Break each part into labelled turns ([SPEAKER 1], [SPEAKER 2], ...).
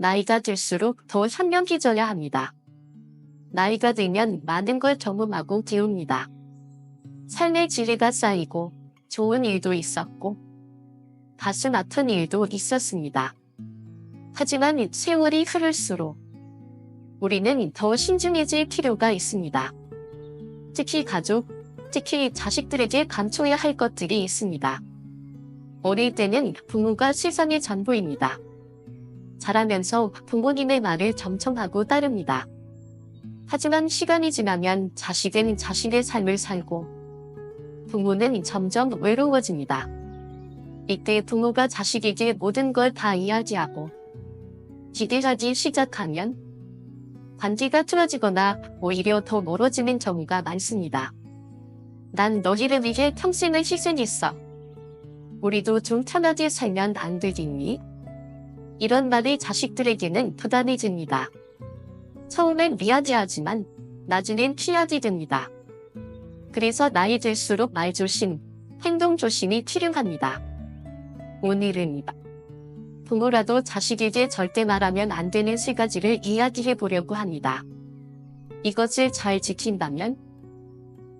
[SPEAKER 1] 나이가 들수록 더 현명해져야 합니다. 나이가 들면 많은 걸 경험하고 배웁니다. 삶의 지혜가 쌓이고 좋은 일도 있었고 가슴 아픈 일도 있었습니다. 하지만 세월이 흐를수록 우리는 더 신중해질 필요가 있습니다. 특히 가족, 특히 자식들에게 감춰야 할 것들이 있습니다. 어릴 때는 부모가 세상의 전부입니다. 자라면서 부모님의 말을 경청하고 따릅니다. 하지만 시간이 지나면 자식은 자신의 삶을 살고 부모는 점점 외로워집니다. 이때 부모가 자식에게 모든 걸 다 이야기하고 기대하기 시작하면 관계가 틀어지거나 오히려 더 멀어지는 경우가 많습니다. 난 너희를 위해 평생을 희생했어. 우리도 좀 편하게 살면 안 되겠니? 이런 말이 자식들에게는 부담이 됩니다. 처음엔 미안해하지만 나중엔 피하게 됩니다. 그래서 나이 들수록 말 조심, 행동 조심이 필요합니다. 오늘은 부모라도 자식에게 절대 말하면 안 되는 3가지를 이야기해 보려고 합니다. 이것을 잘 지킨다면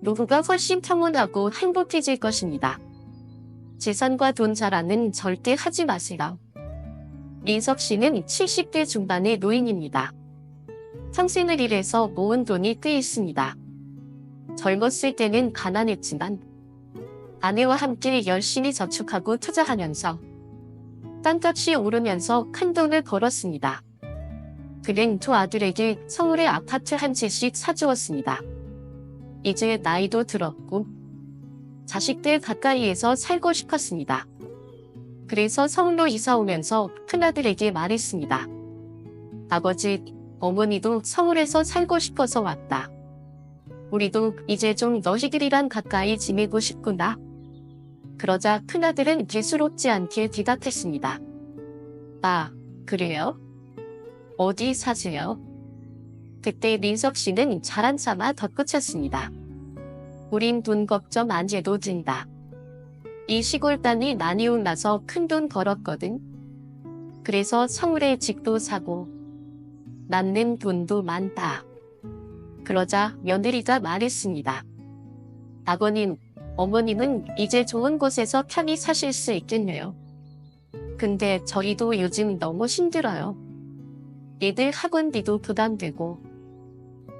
[SPEAKER 1] 노후가 훨씬 평온하고 행복해질 것입니다. 재산과 돈 자랑은 절대 하지 마세요. 민석 씨는 70대 중반의 노인입니다. 평생을 일해서 모은 돈이 꽤 있습니다. 젊었을 때는 가난했지만 아내와 함께 열심히 저축하고 투자하면서 땅값이 오르면서 큰 돈을 벌었습니다. 그는 두 아들에게 서울의 아파트 한 채씩 사주었습니다. 이제 나이도 들었고 자식들 가까이에서 살고 싶었습니다. 그래서 서울로 이사 오면서 큰아들에게 말했습니다. 아버지, 어머니도 서울에서 살고 싶어서 왔다. 우리도 이제 좀 너희들이랑 가까이 지내고 싶구나. 그러자 큰아들은 대수롭지 않게 대답했습니다. 아, 그래요? 어디 사세요? 그때 민석 씨는 자랑 삼아 덧붙였습니다. 우린 돈 걱정 안 해도 된다. 이 시골 땅이 많이 올라서 큰 돈 벌었거든. 그래서 서울에 집도 사고 남는 돈도 많다. 그러자 며느리가 말했습니다. 아버님, 어머님은 이제 좋은 곳에서 편히 사실 수 있겠네요. 근데 저희도 요즘 너무 힘들어요. 애들 학원비도 부담되고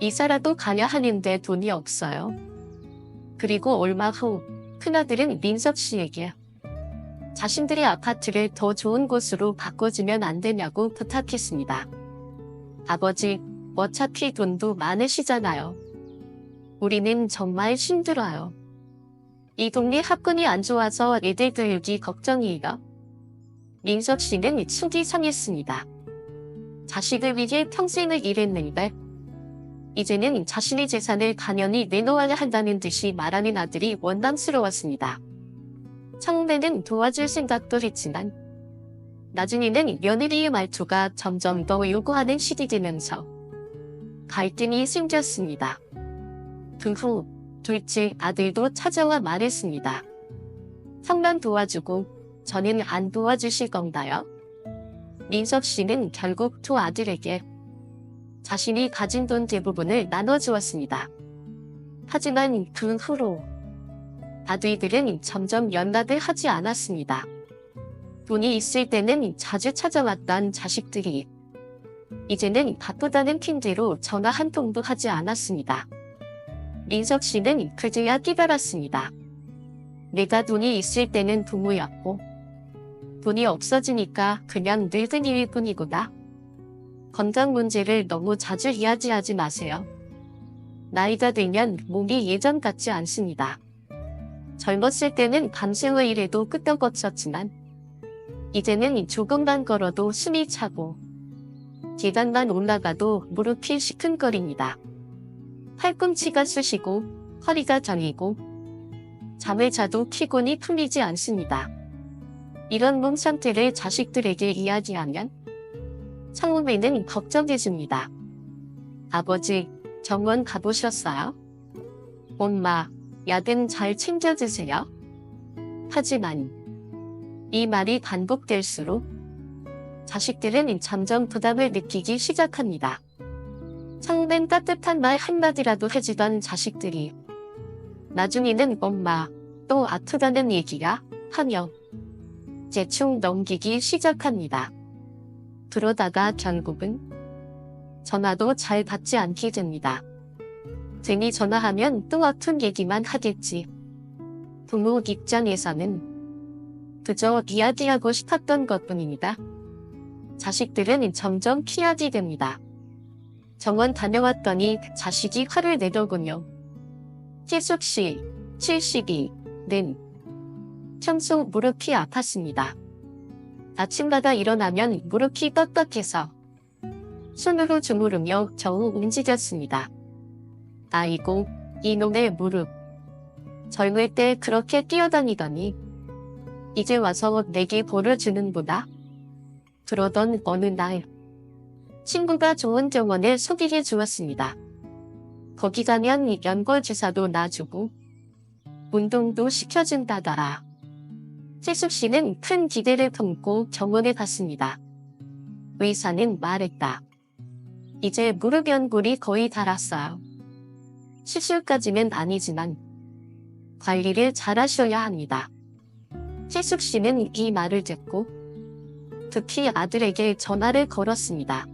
[SPEAKER 1] 이사라도 가야 하는데 돈이 없어요. 그리고 얼마 후 큰아들은 민석 씨에게 자신들의 아파트를 더 좋은 곳으로 바꿔주면 안 되냐고 부탁했습니다. 아버지, 어차피 돈도 많으시잖아요. 우리는 정말 힘들어요. 이 동네 학군이 안 좋아서 애들 교육이 걱정이에요. 민석 씨는 속이 상했습니다. 자식을 위해 평생을 일했는데 이제는 자신의 재산을 단연히 내놓아야 한다는 듯이 말하는 아들이 원망스러웠습니다. 처음에는 도와줄 생각도 했지만 나중에는 며느리의 말투가 점점 더 요구하는 시기 되면서 갈등이 생겼습니다. 그 후 둘째 아들도 찾아와 말했습니다. 형만 도와주고 저는 안 도와주실 건가요? 민석 씨는 결국 두 아들에게 자신이 가진 돈 대부분을 나눠주었습니다. 하지만 그 후로 아들들은 점점 연락을 하지 않았습니다. 돈이 있을 때는 자주 찾아왔던 자식들이 이제는 바쁘다는 핑계로 전화 한 통도 하지 않았습니다. 민석 씨는 그제야 깨달았습니다. 내가 돈이 있을 때는 부모였고 돈이 없어지니까 그냥 늙은이일 뿐이구나. 건강 문제를 너무 자주 이야기하지 마세요. 나이가 들면 몸이 예전 같지 않습니다. 젊었을 때는 밤새워 일해도 끄떡없었지만 이제는 조금만 걸어도 숨이 차고 계단만 올라가도 무릎이 시큰거립니다. 팔꿈치가 쑤시고 허리가 저리고 잠을 자도 피곤이 풀리지 않습니다. 이런 몸 상태를 자식들에게 이야기하면 처음에는 걱정해줍니다. 아버지, 정원 가보셨어요? 엄마, 약은 잘 챙겨 드세요? 하지만 이 말이 반복될수록 자식들은 점점 부담을 느끼기 시작합니다. 처음엔 따뜻한 말 한마디라도 해주던 자식들이 나중에는 엄마, 또 아프다는 얘기야? 하며 대충 넘기기 시작합니다. 그러다가 결국은 전화도 잘 받지 않게 됩니다. 괜히 전화하면 또 아픈 얘기만 하겠지. 부모 입장에서는 그저 이야기하고 싶었던 것뿐입니다. 자식들은 점점 피하게 됩니다. 정원 다녀왔더니 자식이 화를 내더군요. 희숙씨, 72는 평소 무릎이 아팠습니다. 아침마다 일어나면 무릎이 뻑뻑해서 손으로 주무르며 겨우 움직였습니다. 아이고, 이놈의 무릎. 젊을 때 그렇게 뛰어다니더니 이제 와서 내게 벌을 주는구나. 그러던 어느 날 친구가 좋은 병원에 소개해 주었습니다. 거기 가면 연골 주사도 놔주고 운동도 시켜준다더라. 희숙 씨는 큰 기대를 품고 병원에 갔습니다. 의사는 말했다. 이제 무릎 연골이 거의 닳았어요. 수술까지는 아니지만 관리를 잘 하셔야 합니다. 희숙 씨는 이 말을 듣고 급히 아들에게 전화를 걸었습니다.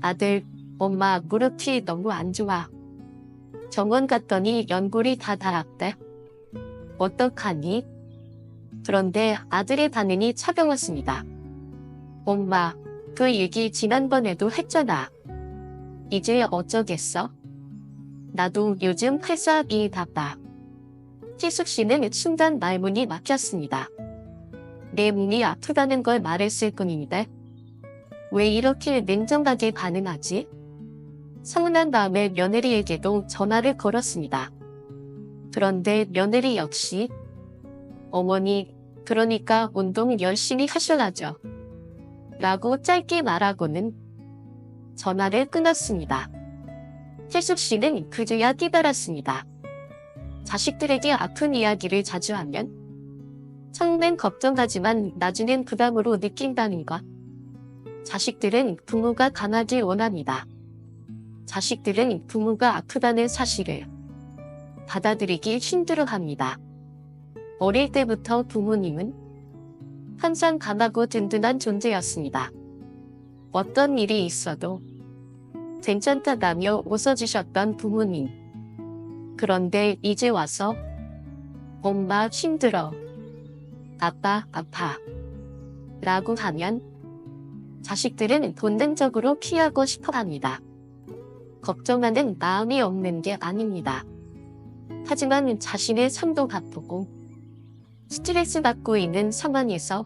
[SPEAKER 1] 아들, 엄마 무릎이 너무 안 좋아. 병원 갔더니 연골이 다 닳았대. 어떡하니? 그런데 아들의 반응이 차가웠습니다. 엄마, 그 얘기 지난번에도 했잖아. 이제 어쩌겠어? 나도 요즘 회사 일이 바빠. 희숙 씨는 순간 말문이 막혔습니다. 내 몸이 아프다는 걸 말했을 뿐인데 왜 이렇게 냉정하게 반응하지? 서운한 다음에 며느리에게도 전화를 걸었습니다. 그런데 며느리 역시 어머니, 그러니까 운동 열심히 하셔야죠. 라고 짧게 말하고는 전화를 끊었습니다. 희숙 씨는 그제야 깨달았습니다. 자식들에게 아픈 이야기를 자주 하면 처음엔 걱정하지만 나중엔 부담으로 느낀다는 것. 자식들은 부모가 강하길 원합니다. 자식들은 부모가 아프다는 사실을 받아들이기 힘들어합니다. 어릴 때부터 부모님은 항상 강하고 든든한 존재였습니다. 어떤 일이 있어도 괜찮다다며 웃어주셨던 부모님. 그런데 이제 와서 엄마 힘들어, 아빠 아파 라고 하면 자식들은 본능적으로 피하고 싶어합니다. 걱정하는 마음이 없는 게 아닙니다. 하지만 자신의 삶도 바쁘고 스트레스 받고 있는 상황에서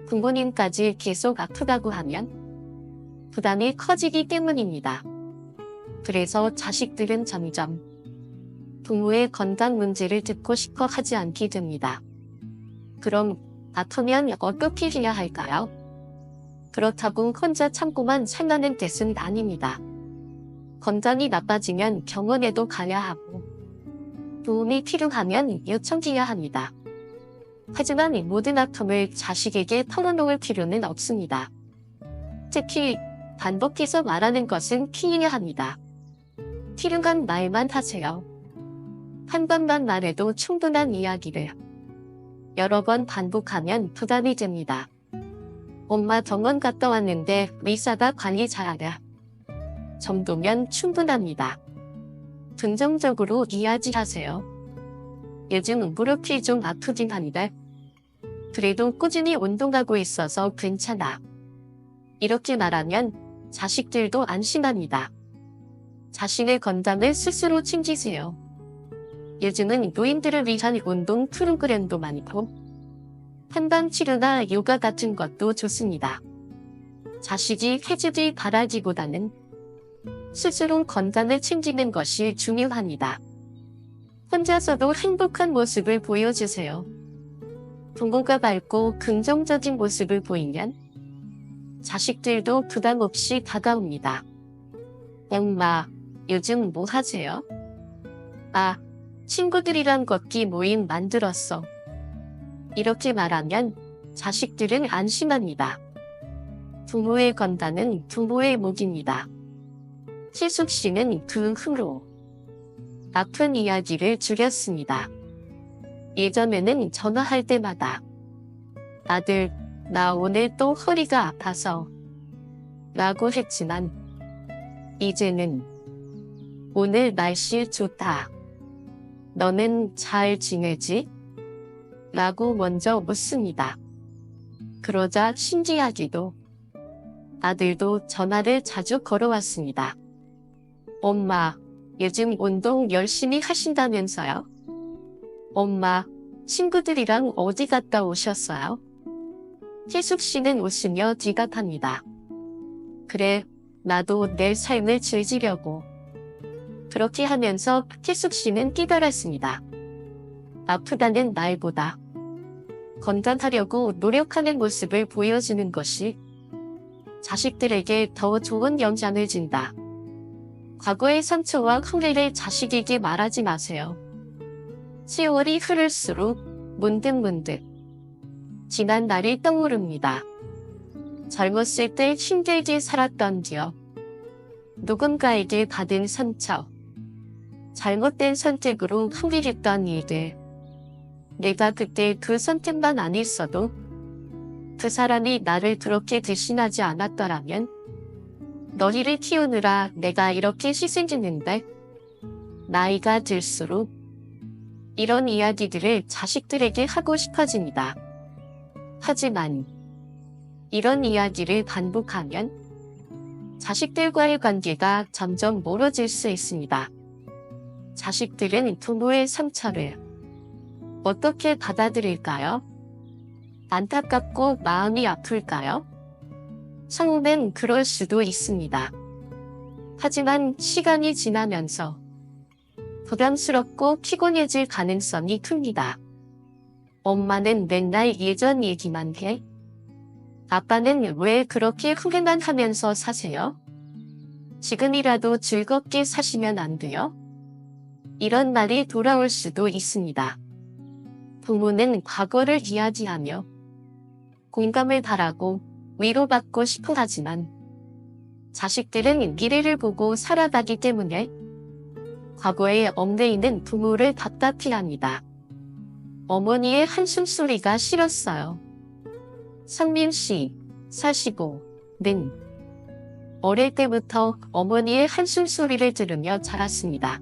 [SPEAKER 1] 부모님까지 계속 아프다고 하면 부담이 커지기 때문입니다. 그래서 자식들은 점점 부모의 건강 문제를 듣고 싶어 하지 않게 됩니다. 그럼 아프면 어떻게 해야 할까요? 그렇다고 혼자 참고만 살라는 뜻은 아닙니다. 건강이 나빠지면 병원에도 가야 하고 도움이 필요하면 요청해야 합니다. 하지만 모든 아픔을 자식에게 털어놓을 필요는 없습니다. 특히 반복해서 말하는 것은 피해야 합니다. 필요한 말만 하세요. 한 번만 말해도 충분한 이야기를 여러 번 반복하면 부담이 됩니다. 엄마 병원 갔다 왔는데 의사가 관리 잘하랴. 정도면 충분합니다. 긍정적으로 이야기하세요. 요즘 무릎이 좀 아프긴 한데 그래도 꾸준히 운동하고 있어서 괜찮아. 이렇게 말하면 자식들도 안심합니다. 자신의 건강을 스스로 챙기세요. 요즘은 노인들을 위한 운동 프로그램도 많고 한방치료나 요가 같은 것도 좋습니다. 자식이 해주길 바라기보다는 스스로 건강을 챙기는 것이 중요합니다. 혼자서도 행복한 모습을 보여주세요. 부모가 밝고 긍정적인 모습을 보이면 자식들도 부담 없이 다가옵니다. 엄마, 요즘 뭐 하세요? 아, 친구들이랑 걷기 모임 만들었어. 이렇게 말하면 자식들은 안심합니다. 부모의 건다는 부모의 목입니다. 희숙 씨는 그 후로 아픈 이야기를 줄였습니다. 예전에는 전화할 때마다 아들, 나 오늘 또 허리가 아파서 라고 했지만 이제는 오늘 날씨 좋다. 너는 잘 지내지? 라고 먼저 묻습니다. 그러자 신기하기도 아들도 전화를 자주 걸어왔습니다. 엄마, 요즘 운동 열심히 하신다면서요? 엄마, 친구들이랑 어디 갔다 오셨어요? 희숙 씨는 웃으며 대답합니다. 그래, 나도 내 삶을 즐기려고. 그렇게 하면서 희숙 씨는 깨달았습니다. 아프다는 날보다 건강하려고 노력하는 모습을 보여주는 것이 자식들에게 더 좋은 영향을 준다. 과거의 상처와 후회를 자식에게 말하지 마세요. 세월이 흐를수록 문득문득 지난 날이 떠오릅니다. 젊었을 때 힘들게 살았던 기억, 누군가에게 받은 상처, 잘못된 선택으로 후회했던 일들. 내가 그때 그 선택만 안 했어도 그 사람이 나를 그렇게 대신하지 않았더라면 너희를 키우느라 내가 이렇게 희생했는데. 나이가 들수록 이런 이야기들을 자식들에게 하고 싶어집니다. 하지만 이런 이야기를 반복하면 자식들과의 관계가 점점 멀어질 수 있습니다. 자식들은 부모의 상처를 어떻게 받아들일까요? 안타깝고 마음이 아플까요? 처음엔 그럴 수도 있습니다. 하지만 시간이 지나면서 부담스럽고 피곤해질 가능성이 큽니다. 엄마는 맨날 예전 얘기만 해? 아빠는 왜 그렇게 후회만 하면서 사세요? 지금이라도 즐겁게 사시면 안 돼요? 이런 말이 돌아올 수도 있습니다. 부모는 과거를 이야기하며 공감을 바라고 위로받고 싶어 하지만 자식들은 미래를 보고 살아가기 때문에 과거에 얽매이는 부모를 답답해합니다. 어머니의 한숨소리가 싫었어요. 성민 씨, 45는 어릴 때부터 어머니의 한숨소리를 들으며 자랐습니다.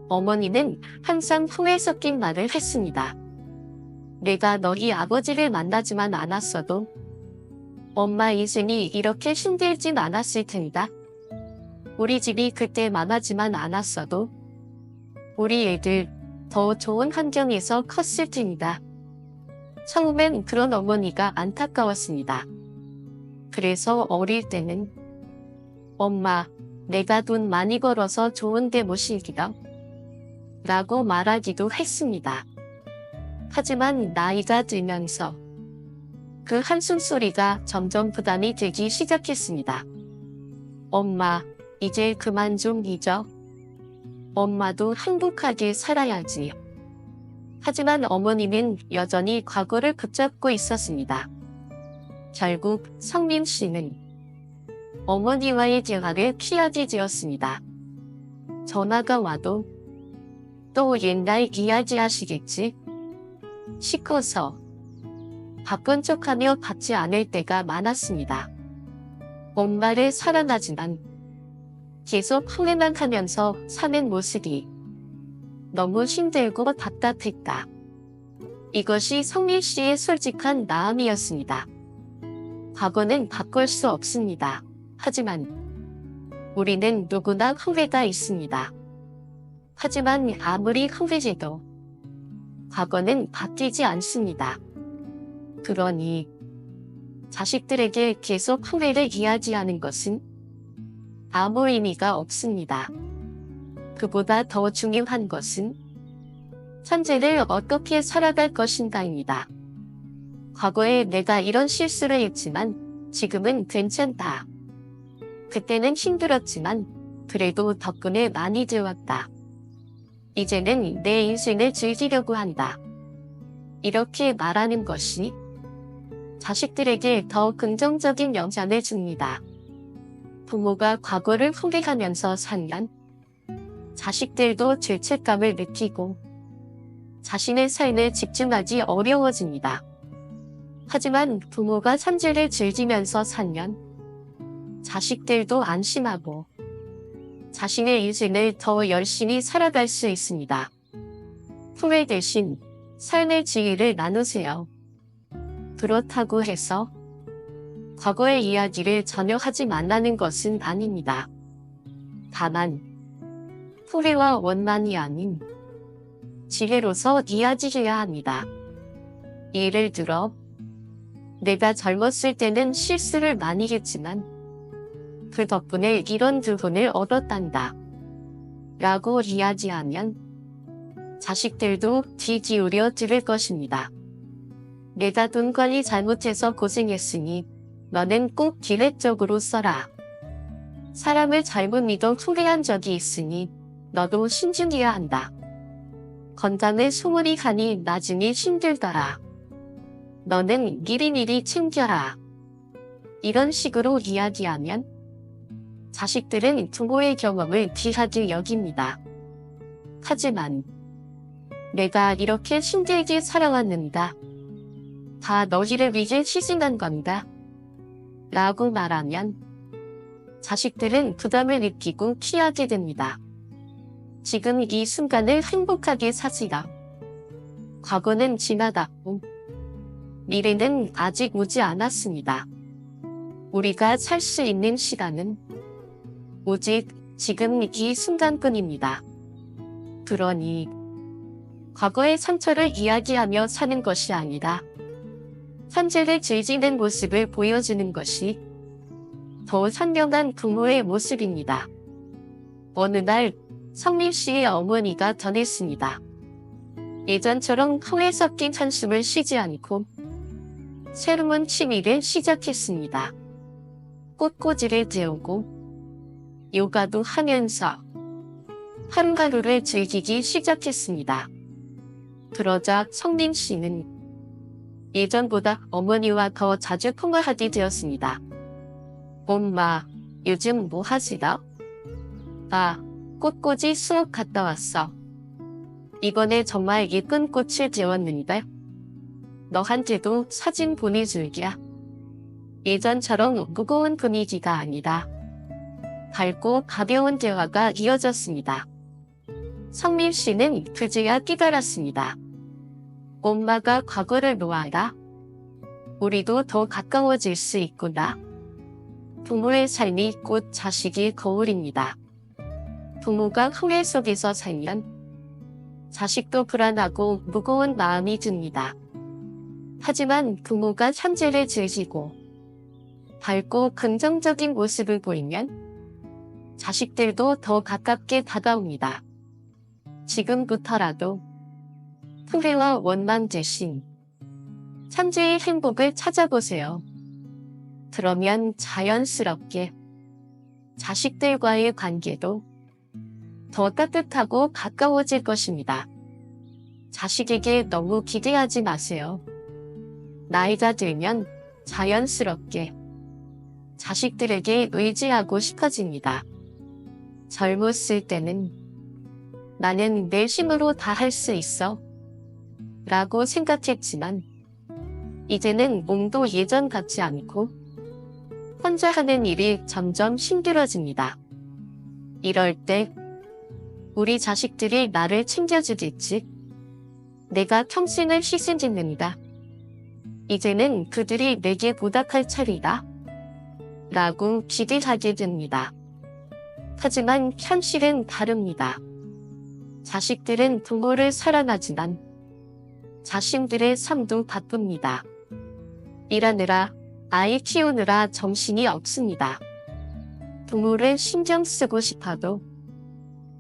[SPEAKER 1] 어머니는 항상 후회 섞인 말을 했습니다. 내가 너희 아버지를 만나지만 않았어도 엄마 인생이 이렇게 힘들진 않았을 텐다. 우리 집이 그때 망하지만 않았어도 우리 애들 더 좋은 환경에서 컸을 텐다. 처음엔 그런 어머니가 안타까웠습니다. 그래서 어릴 때는 엄마, 내가 돈 많이 벌어서 좋은 데 모시기다 라고 말하기도 했습니다. 하지만 나이가 들면서 그 한숨소리가 점점 부담이 되기 시작했습니다. 엄마, 이제 그만 좀 잊어. 엄마도 행복하게 살아야지. 하지만 어머니는 여전히 과거를 붙잡고 있었습니다. 결국 성민 씨는 어머니와의 대화를 피하게 되었습니다. 전화가 와도 또 옛날 이야기 하시겠지? 시커서 바쁜 척하며 받지 않을 때가 많았습니다. 엄마를 사랑하지만 계속 후회만 하면서 사는 모습이 너무 힘들고 답답했다. 이것이 성민 씨의 솔직한 마음이었습니다. 과거는 바꿀 수 없습니다. 하지만 우리는 누구나 후회가 있습니다. 하지만 아무리 후회해도 과거는 바뀌지 않습니다. 그러니 자식들에게 계속 후회를 이야기하는 것은 아무 의미가 없습니다. 그보다 더 중요한 것은 현재를 어떻게 살아갈 것인가입니다. 과거에 내가 이런 실수를 했지만 지금은 괜찮다. 그때는 힘들었지만 그래도 덕분에 많이 배웠다. 이제는 내 인생을 즐기려고 한다. 이렇게 말하는 것이 자식들에게 더 긍정적인 영향을 줍니다. 부모가 과거를 후회하면서 살면 자식들도 죄책감을 느끼고 자신의 삶에 집중하기 어려워집니다. 하지만 부모가 현재를 즐기면서 살면 자식들도 안심하고 자신의 인생을 더 열심히 살아갈 수 있습니다. 후회 대신 삶의 지혜를 나누세요. 그렇다고 해서 과거의 이야기를 전혀 하지 말라는 것은 아닙니다. 다만 후회와 원망이 아닌 지혜로서 이야기해야 합니다. 예를 들어 내가 젊었을 때는 실수를 많이 했지만 그 덕분에 이런 교훈을 얻었단다 라고 이야기하면 자식들도 귀 기울여 들을 것입니다. 내가 돈 관리 잘못해서 고생했으니 너는 꼭 기획적으로 써라. 사람을 잘못 믿어 후회한 적이 있으니 너도 신중해야 한다. 건강에 소홀히 가니 나중에 힘들더라. 너는 미리미리 챙겨라. 이런 식으로 이야기하면 자식들은 부모의 경험을 귀하게 여깁니다. 하지만 내가 이렇게 힘들게 살아왔는다. 다 너희를 위해 희생한 건다. 라고 말하면 자식들은 부담을 느끼고 피하게 됩니다. 지금 이 순간을 행복하게 사시라. 과거는 지나갔고 미래는 아직 오지 않았습니다. 우리가 살 수 있는 시간은 오직 지금 이 순간뿐입니다. 그러니 과거의 상처를 이야기하며 사는 것이 아니라 현재를 즐기는 모습을 보여주는 것이 더 선명한 부모의 모습입니다. 어느 날 성민 씨의 어머니가 전했습니다. 예전처럼 후회 섞인 한숨을 쉬지 않고 새로운 취미를 시작했습니다. 꽃꽂이를 배우고 요가도 하면서 하루하루를 즐기기 시작했습니다. 그러자 성민 씨는 예전보다 어머니와 더 자주 통화하게 되었습니다. 엄마, 요즘 뭐 하시나? 나 꽃꽂이 수업 갔다 왔어. 이번에 정말 예쁜 꽃을 재웠는데 너한테도 사진 보내줄게. 예전처럼 무거운 분위기가 아니라 밝고 가벼운 대화가 이어졌습니다. 성민 씨는 그제야 깨달았습니다. 엄마가 과거를 놓아라. 우리도 더 가까워질 수 있구나. 부모의 삶이 곧 자식의 거울입니다. 부모가 후회 속에서 살면 자식도 불안하고 무거운 마음이 듭니다. 하지만 부모가 현재를 즐기고 밝고 긍정적인 모습을 보이면 자식들도 더 가깝게 다가옵니다. 지금부터라도 후회와 원망 대신 현재의 행복을 찾아보세요. 그러면 자연스럽게 자식들과의 관계도 더 따뜻하고 가까워질 것입니다. 자식에게 너무 기대하지 마세요. 나이가 들면 자연스럽게 자식들에게 의지하고 싶어집니다. 젊었을 때는 나는 내 힘으로 다 할 수 있어 라고 생각했지만 이제는 몸도 예전 같지 않고 혼자 하는 일이 점점 힘들어집니다. 이럴 때 우리 자식들이 나를 챙겨주겠지. 내가 평생을 희생짓는다. 이제는 그들이 내게 보답할 차례다. 라고 기대하게 됩니다. 하지만 현실은 다릅니다. 자식들은 부모를 사랑하지만 자신들의 삶도 바쁩니다. 일하느라 아이 키우느라 정신이 없습니다. 부모를 신경 쓰고 싶어도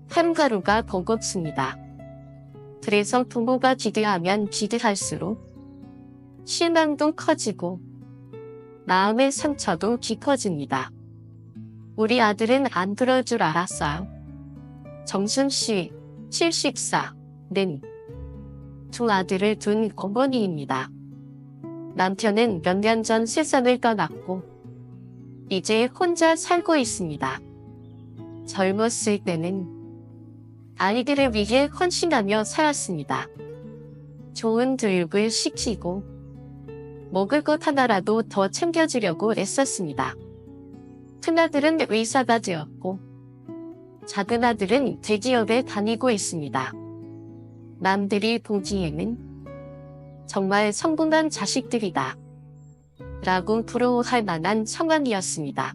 [SPEAKER 1] 하루하루가 버겁습니다. 그래서 부모가 기대하면 기대할수록 실망도 커지고 마음의 상처도 깊어집니다. 우리 아들은 안 들을 줄 알았어요. 정순씨 74는 두 아들을 둔 어머니입니다. 남편은 몇 년 전 세상을 떠났고 이제 혼자 살고 있습니다. 젊었을 때는 아이들을 위해 헌신하며 살았습니다. 좋은 교육을 시키고 먹을 것 하나라도 더 챙겨주려고 애썼습니다. 큰아들은 의사가 되었고 작은아들은 대기업에 다니고 있습니다. 남들이 보기에는 정말 성공한 자식들이다 라고 부러워할 만한 상황이었습니다.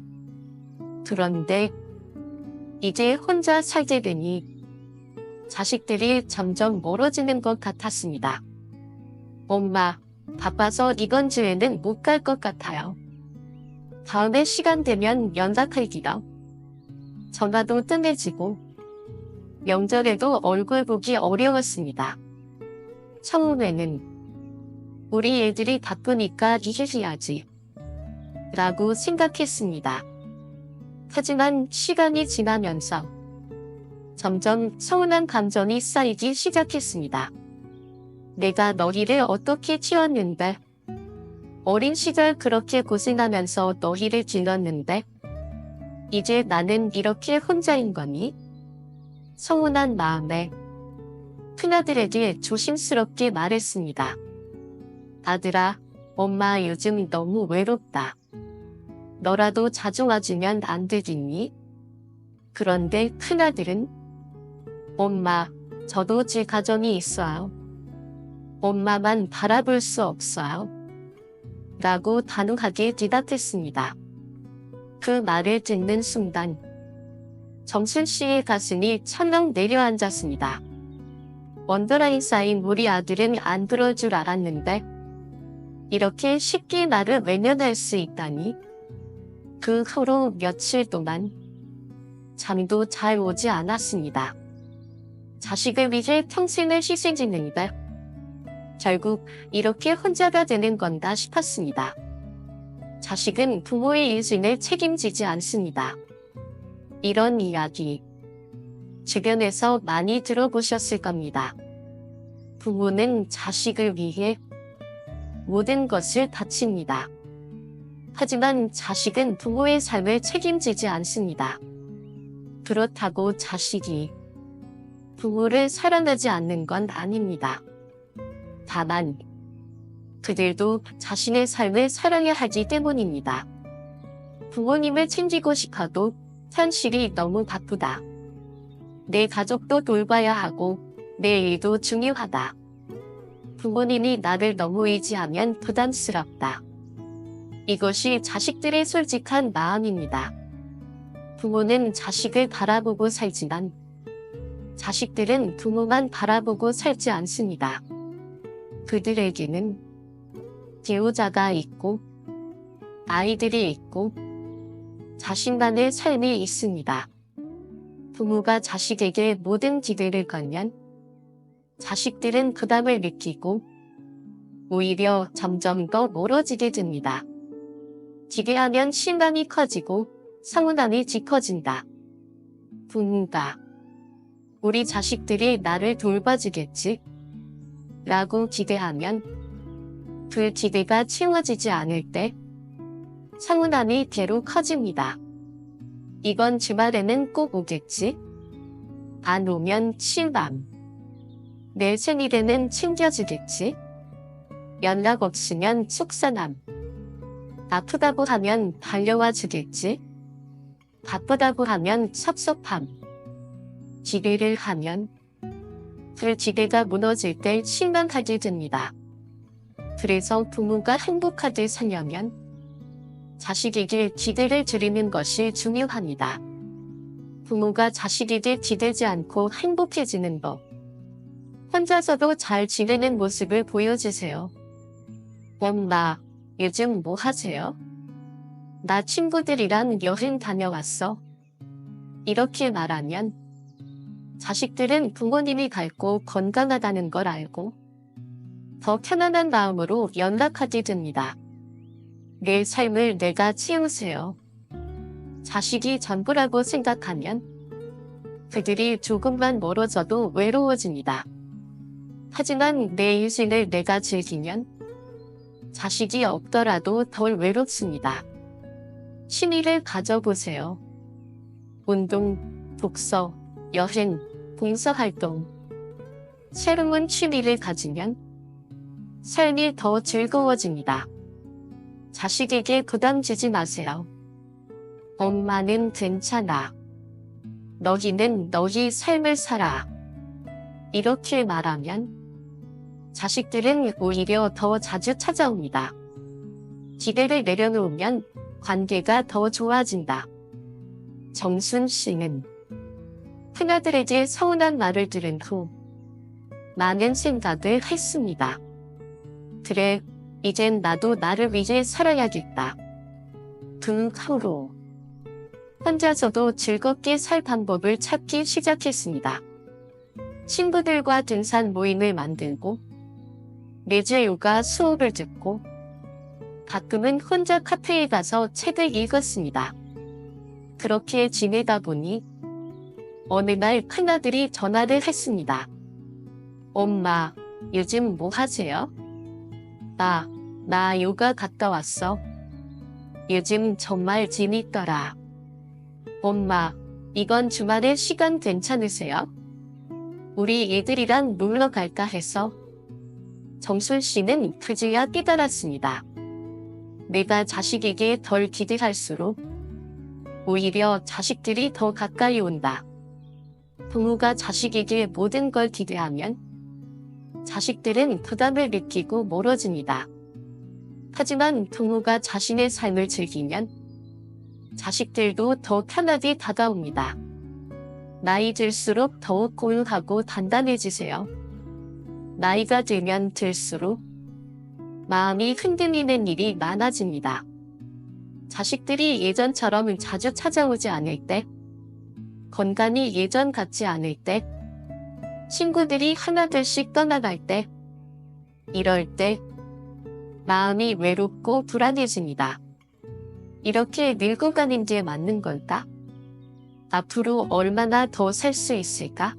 [SPEAKER 1] 그런데 이제 혼자 살게 되니 자식들이 점점 멀어지는 것 같았습니다. 엄마, 바빠서 이번 주에는 못 갈 것 같아요. 다음에 시간 되면 연락할게요. 전화도 뜸해지고 명절에도 얼굴 보기 어려웠습니다. 처음에는 우리 애들이 바쁘니까 이해해야지 라고 생각했습니다. 하지만 시간이 지나면서 점점 서운한 감정이 쌓이기 시작했습니다. 내가 너희를 어떻게 키웠는데, 어린 시절 그렇게 고생하면서 너희를 길렀는데 이제 나는 이렇게 혼자인 거니? 서운한 마음에 큰아들에게 조심스럽게 말했습니다. 아들아, 엄마 요즘 너무 외롭다. 너라도 자주 와주면 안 되겠니? 그런데 큰아들은 엄마, 저도 제 가정이 있어요. 엄마만 바라볼 수 없어요. 라고 단호하게 대답했습니다. 그 말을 듣는 순간 정순 씨의 가슴이 철렁 내려앉았습니다. 원더라인 쌓인 우리 아들은 안 그럴 줄 알았는데 이렇게 쉽게 나를 외면할 수 있다니. 그 후로 며칠 동안 잠도 잘 오지 않았습니다. 자식을 위해 평생을 희생했는데 결국 이렇게 혼자가 되는 건가 싶었습니다. 자식은 부모의 인생을 책임지지 않습니다. 이런 이야기 주변에서 많이 들어보셨을 겁니다. 부모는 자식을 위해 모든 것을 바칩니다. 하지만 자식은 부모의 삶을 책임지지 않습니다. 그렇다고 자식이 부모를 사랑하지 않는 건 아닙니다. 다만 그들도 자신의 삶을 사랑해야 하기 때문입니다. 부모님을 챙기고 싶어도 현실이 너무 바쁘다. 내 가족도 돌봐야 하고 내 일도 중요하다. 부모님이 나를 너무 의지하면 부담스럽다. 이것이 자식들의 솔직한 마음입니다. 부모는 자식을 바라보고 살지만 자식들은 부모만 바라보고 살지 않습니다. 그들에게는 배우자가 있고 아이들이 있고 자신만의 삶이 있습니다. 부모가 자식에게 모든 기대를 걸면 자식들은 부담을 느끼고 오히려 점점 더 멀어지게 됩니다. 기대하면 실망이 커지고 서운함이 짙어진다. 부모가 우리 자식들이 나를 돌봐주겠지? 라고 기대하면 그 기대가 채워지지 않을 때 서운함이 대로 커집니다. 이번 주말에는 꼭 오겠지? 안 오면 실망. 내 생일에는 챙겨주겠지? 연락 없으면 속상함. 아프다고 하면 달려와 주겠지? 바쁘다고 하면 섭섭함. 기대를 하면 그 기대가 무너질 때 실망하게 됩니다. 그래서 부모가 행복하게 살려면 자식에게 기대를 드리는 것이 중요합니다. 부모가 자식에게 기대지 않고 행복해지는 법. 혼자서도 잘 지내는 모습을 보여주세요. 엄마, 요즘 뭐 하세요? 나 친구들이랑 여행 다녀왔어. 이렇게 말하면 자식들은 부모님이 밝고 건강하다는 걸 알고 더 편안한 마음으로 연락하게 됩니다. 내 삶을 내가 채우세요. 자식이 전부라고 생각하면 그들이 조금만 멀어져도 외로워집니다. 하지만 내 인생을 내가 즐기면 자식이 없더라도 덜 외롭습니다. 취미를 가져보세요. 운동, 독서, 여행, 봉사활동. 새로운 취미를 가지면 삶이 더 즐거워집니다. 자식에게 부담 주지 마세요. 엄마는 괜찮아. 너희는 너희 삶을 살아. 이렇게 말하면 자식들은 오히려 더 자주 찾아옵니다. 기대를 내려놓으면 관계가 더 좋아진다. 정순 씨는 큰아들에게 서운한 말을 들은 후 많은 생각을 했습니다. 그래, 이젠 나도 나를 위해 살아야겠다. 그 후로 혼자서도 즐겁게 살 방법을 찾기 시작했습니다. 친구들과 등산 모임을 만들고 매주 요가 수업을 듣고 가끔은 혼자 카페에 가서 책을 읽었습니다. 그렇게 지내다 보니 어느 날 큰아들이 전화를 했습니다. 엄마, 요즘 뭐 하세요? 나 요가 갔다 왔어. 요즘 정말 재밌더라. 엄마, 이번 주말에 시간 괜찮으세요? 우리 애들이랑 놀러 갈까 해서. 정순 씨는 그제야 깨달았습니다. 내가 자식에게 덜 기대할수록 오히려 자식들이 더 가까이 온다. 부모가 자식에게 모든 걸 기대하면 자식들은 부담을 느끼고 멀어집니다. 하지만 부모가 자신의 삶을 즐기면 자식들도 더 편하게 다가옵니다. 나이 들수록 더욱 고요하고 단단해지세요. 나이가 들면 들수록 마음이 흔들리는 일이 많아집니다. 자식들이 예전처럼 자주 찾아오지 않을 때, 건강이 예전 같지 않을 때, 친구들이 하나둘씩 떠나갈 때, 이럴 때 마음이 외롭고 불안해집니다. 이렇게 늙어가는 게 맞는 걸까? 앞으로 얼마나 더 살 수 있을까?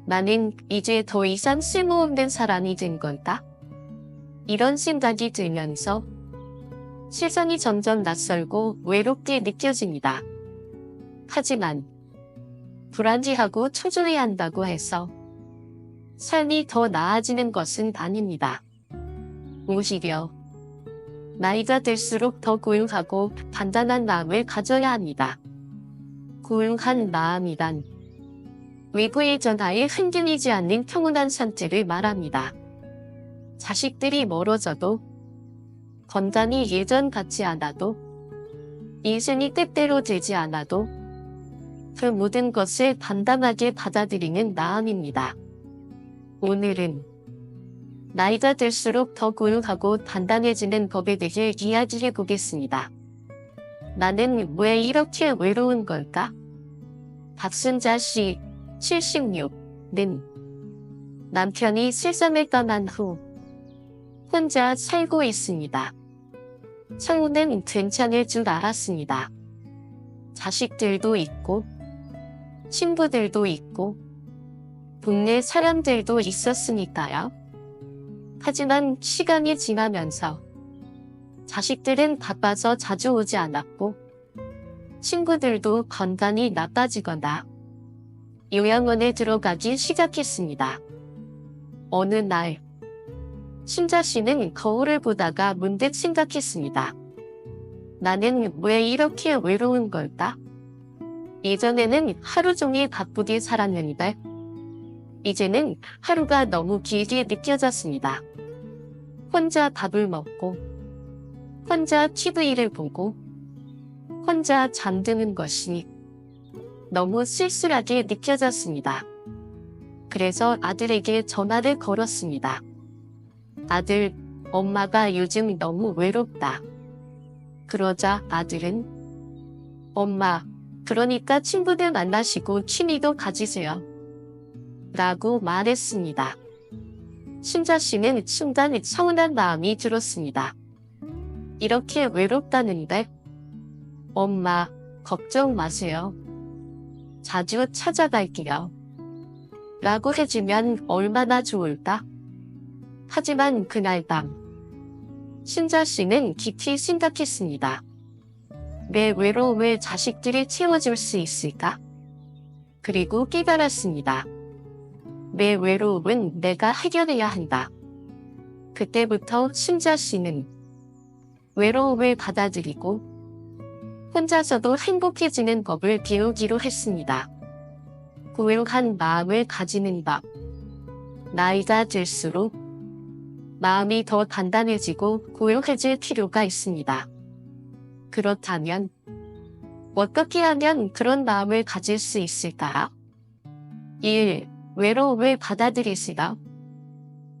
[SPEAKER 1] 나는 이제 더 이상 쓸모없는 사람이 된 걸까? 이런 생각이 들면서 세상이 점점 낯설고 외롭게 느껴집니다. 하지만 불안해하고 초조해야 한다고 해서 삶이 더 나아지는 것은 아닙니다. 오히려 나이가 들수록 더 고요하고 단단한 마음을 가져야 합니다. 고요한 마음이란 외부의 전하에 흔들리지 않는 평온한 상태를 말합니다. 자식들이 멀어져도, 건강이 예전 같지 않아도, 인생이 뜻대로 되지 않아도 그 모든 것을 담담하게 받아들이는 마음입니다. 오늘은 나이가 들수록 더 고요하고 단단해지는 법에 대해 이야기해 보겠습니다. 나는 왜 이렇게 외로운 걸까? 박순자 씨, 76는 남편이 세상을 떠난 후 혼자 살고 있습니다. 처음엔 괜찮을 줄 알았습니다. 자식들도 있고 친구들도 있고 동네 사람들도 있었으니까요. 하지만 시간이 지나면서 자식들은 바빠서 자주 오지 않았고 친구들도 건강이 나빠지거나 요양원에 들어가기 시작했습니다. 어느 날 순자 씨는 거울을 보다가 문득 생각했습니다. 나는 왜 이렇게 외로운 걸까? 예전에는 하루 종일 바쁘게 살았는데 이제는 하루가 너무 길게 느껴졌습니다. 혼자 밥을 먹고 혼자 TV를 보고 혼자 잠드는 것이 너무 쓸쓸하게 느껴졌습니다. 그래서 아들에게 전화를 걸었습니다. 아들, 엄마가 요즘 너무 외롭다. 그러자 아들은 엄마, 그러니까 친구들 만나시고 취미도 가지세요. 라고 말했습니다. 순자 씨는 순간 서운한 마음이 들었습니다. 이렇게 외롭다는데? 엄마, 걱정 마세요. 자주 찾아갈게요. 라고 해주면 얼마나 좋을까? 하지만 그날 밤 신자 씨는 깊이 생각했습니다. 내 외로움을 자식들이 채워줄 수 있을까? 그리고 깨달았습니다. 내 외로움은 내가 해결해야 한다. 그때부터 신자 씨는 외로움을 받아들이고 혼자서도 행복해지는 법을 배우기로 했습니다. 고요한 마음을 가지는 법. 나이가 들수록 마음이 더 단단해지고 고요해질 필요가 있습니다. 그렇다면 어떻게 하면 그런 마음을 가질 수 있을까? 1. 외로움을 받아들이시다.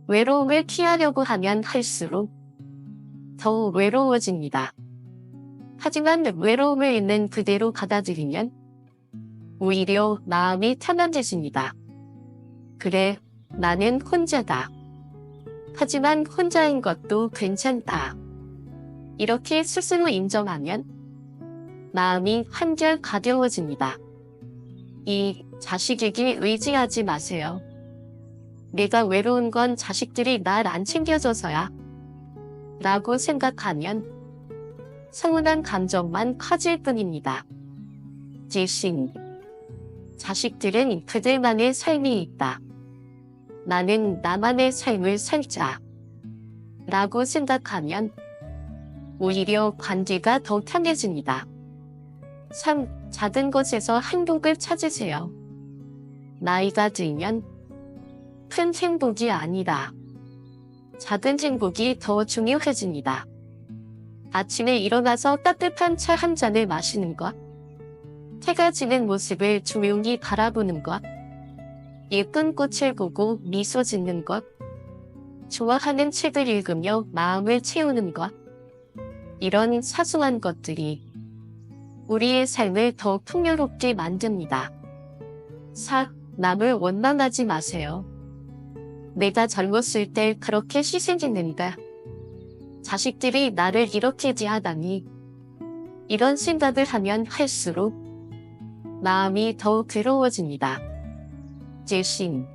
[SPEAKER 1] 외로움을 피하려고 하면 할수록 더 외로워집니다. 하지만 외로움을 있는 그대로 받아들이면 오히려 마음이 편안해집니다. 그래, 나는 혼자다. 하지만 혼자인 것도 괜찮다. 이렇게 스스로 인정하면 마음이 한결 가벼워집니다. 2. 자식에게 의지하지 마세요. 내가 외로운 건 자식들이 날 안 챙겨줘서야 라고 생각하면 서운한 감정만 커질 뿐입니다. 대신 자식들은 그들만의 삶이 있다. 나는 나만의 삶을 살자 라고 생각하면 오히려 관계가 더 편해집니다. 3. 작은 것에서 행복을 찾으세요. 나이가 들면 큰 행복이 아니라 작은 행복이 더 중요해집니다. 아침에 일어나서 따뜻한 차 한 잔을 마시는 것, 해가 지는 모습을 조용히 바라보는 것, 예쁜 꽃을 보고 미소 짓는 것, 좋아하는 책을 읽으며 마음을 채우는 것, 이런 사소한 것들이 우리의 삶을 더 풍요롭게 만듭니다. 4. 남을 원망하지 마세요. 내가 젊었을 때 그렇게 희생했는데 자식들이 나를 이렇게 대하다니, 이런 생각을 하면 할수록 마음이 더욱 괴로워집니다. 대신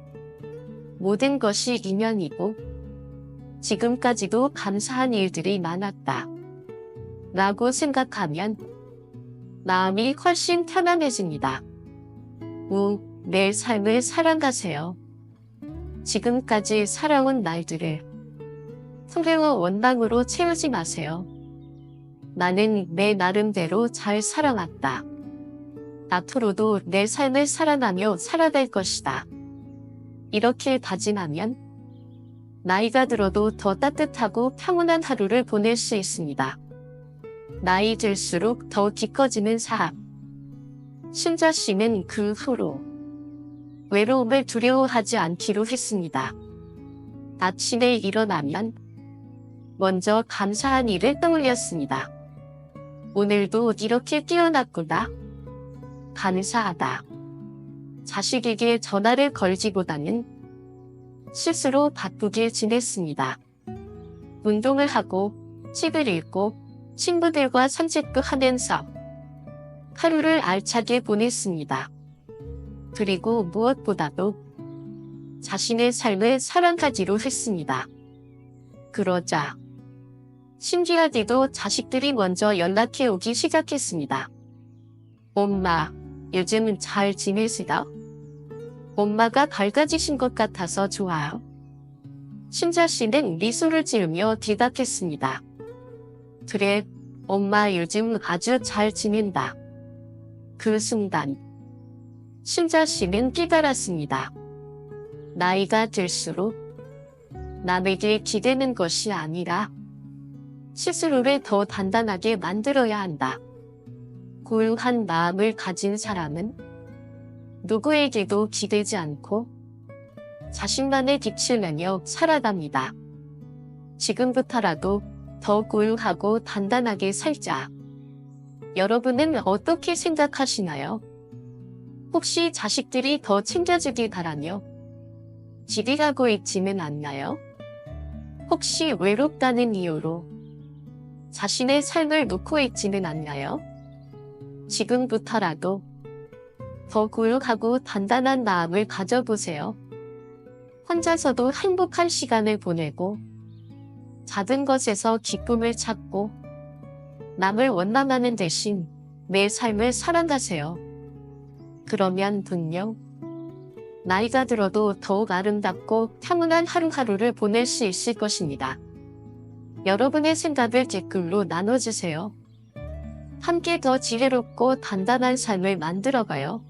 [SPEAKER 1] 모든 것이 인연이고 지금까지도 감사한 일들이 많았다 라고 생각하면 마음이 훨씬 편안해집니다. 5. 내 삶을 사랑하세요. 지금까지 살아온 날들을 후회와 원망으로 채우지 마세요. 나는 내 나름대로 잘 살아왔다. 앞으로도 내 삶을 사랑하며 살아갈 것이다. 이렇게 다짐하면 나이가 들어도 더 따뜻하고 평온한 하루를 보낼 수 있습니다. 나이 들수록 더 깊어지는 삶. 신자 씨는 그 후로 외로움을 두려워하지 않기로 했습니다. 아침에 일어나면 먼저 감사한 일을 떠올렸습니다. 오늘도 이렇게 깨어났구나. 감사하다. 자식에게 전화를 걸기보다는 스스로 바쁘게 지냈습니다. 운동을 하고 책을 읽고 친구들과 산책도 하면서 하루를 알차게 보냈습니다. 그리고 무엇보다도 자신의 삶을 사랑하기로 했습니다. 그러자 신기하게도 자식들이 먼저 연락해 오기 시작했습니다. 엄마, 요즘 잘 지내시나? 엄마가 밝아지신 것 같아서 좋아요. 신자 씨는 미소를 지으며 대답했습니다. 그래, 엄마 요즘 아주 잘 지낸다. 그 순간 신자 씨는 깨달았습니다. 나이가 들수록 남에게 기대는 것이 아니라 스스로를 더 단단하게 만들어야 한다. 고요한 마음을 가진 사람은 누구에게도 기대지 않고 자신만의 빛을 내며 살아갑니다. 지금부터라도 더 고요하고 단단하게 살자. 여러분은 어떻게 생각하시나요? 혹시 자식들이 더 챙겨주길 바라며 기대하고 있지는 않나요? 혹시 외롭다는 이유로 자신의 삶을 놓고 있지는 않나요? 지금부터라도 더 고요하고 단단한 마음을 가져보세요. 혼자서도 행복한 시간을 보내고 작은 것에서 기쁨을 찾고 남을 원망하는 대신 내 삶을 살아가세요. 그러면 분명 나이가 들어도 더욱 아름답고 평온한 하루하루를 보낼 수 있을 것입니다. 여러분의 생각을 댓글로 나눠주세요. 함께 더 지혜롭고 단단한 삶을 만들어가요.